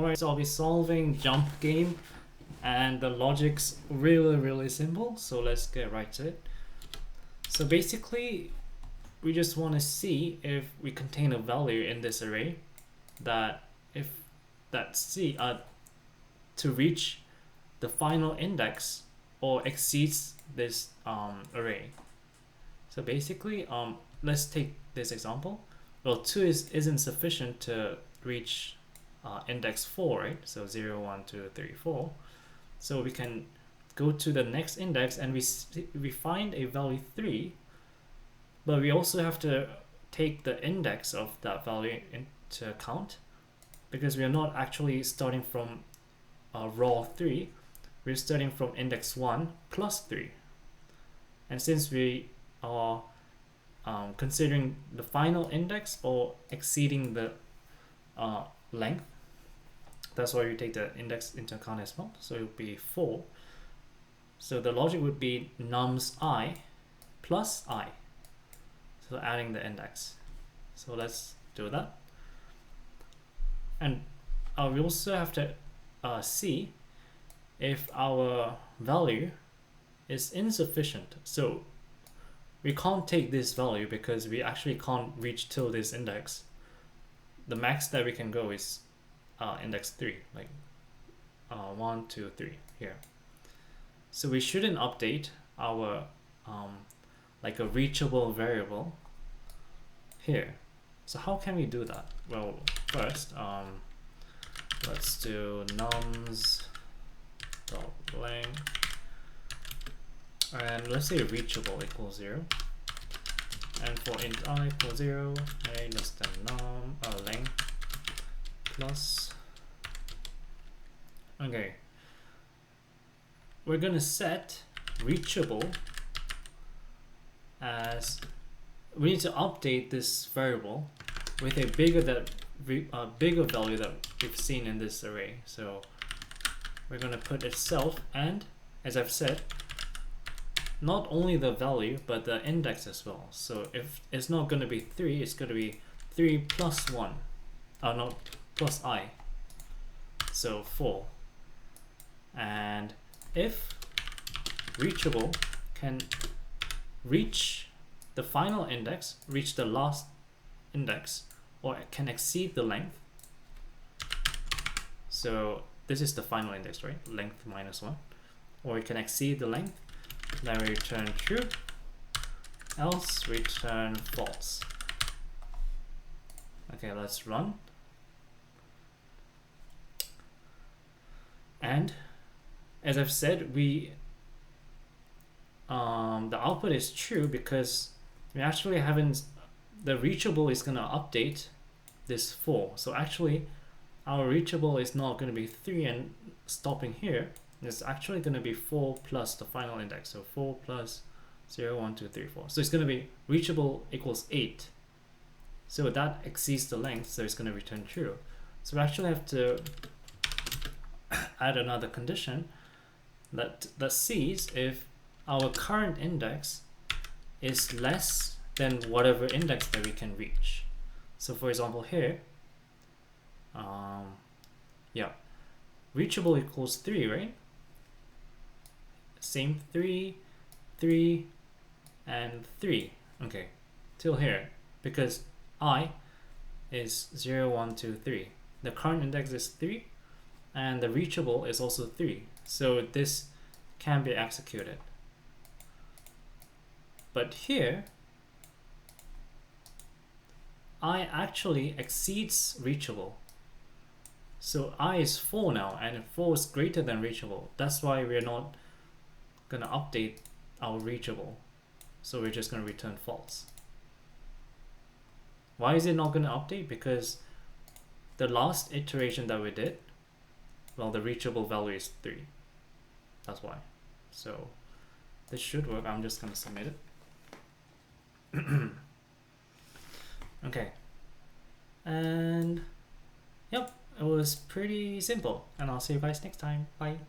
Alright, so I'll be solving jump game, and the logic's really simple, so let's get right to it. So basically we just want to see if we contain a value in this array that to reach the final index or exceeds this array. So basically let's take this example. Well, 2 isn't sufficient to reach index 4, right? So 0, 1, 2, 3, 4. So we can go to the next index and we find a value 3, but we also have to take the index of that value into account, because we are not actually starting from raw 3, we're starting from index 1 plus 3. And since we are considering the final index or exceeding the length, that's why we take the index into account as well. So it would be 4. So the logic would be nums I plus I. So adding the index. So let's do that. And we also have to see if our value is insufficient. So we can't take this value because we actually can't reach till this index. The max that we can go is index 3, like 1, 2, 3 here. So we shouldn't update our like a reachable variable here. So how can we do that? Well, first let's do nums dot length, and let's say reachable equals 0, and for int I equals 0, a less than length plus. Okay, we're gonna set reachable as, we need to update this variable with a bigger value that we've seen in this array. So we're gonna put itself, and as I've said, not only the value but the index as well. So if it's not going to be 3, it's going to be 3 plus 1, no, plus I, so 4. And if reachable can reach the final index, reach the last index, or it can exceed the length, so this is the final index, right? Length minus 1, or it can exceed the length, then we return true, else return false. Okay, let's run. And as I've said, the output is true because we actually haven't, the reachable is going to update this 4. So actually our reachable is not going to be 3 and stopping here. It's actually going to be 4 plus the final index. So 4 plus 0, 1, 2, 3, 4. So it's going to be reachable equals 8. So that exceeds the length, so it's going to return true. So we actually have to add another condition that sees if our current index is less than whatever index that we can reach. So for example here, reachable equals 3, right? Same 3, 3, and 3. Okay, till here, because I is 0, 1, 2, 3. The current index is 3, and the reachable is also 3. So this can be executed. But here, I actually exceeds reachable. So I is 4 now, and 4 is greater than reachable. That's why we're not going to update our reachable. So we're just going to return false. Why is it not going to update? Because the last iteration that we did, well, the reachable value is 3. That's why. So this should work. I'm just going to submit it. Okay. And yep, it was pretty simple. And I'll see you guys next time. Bye.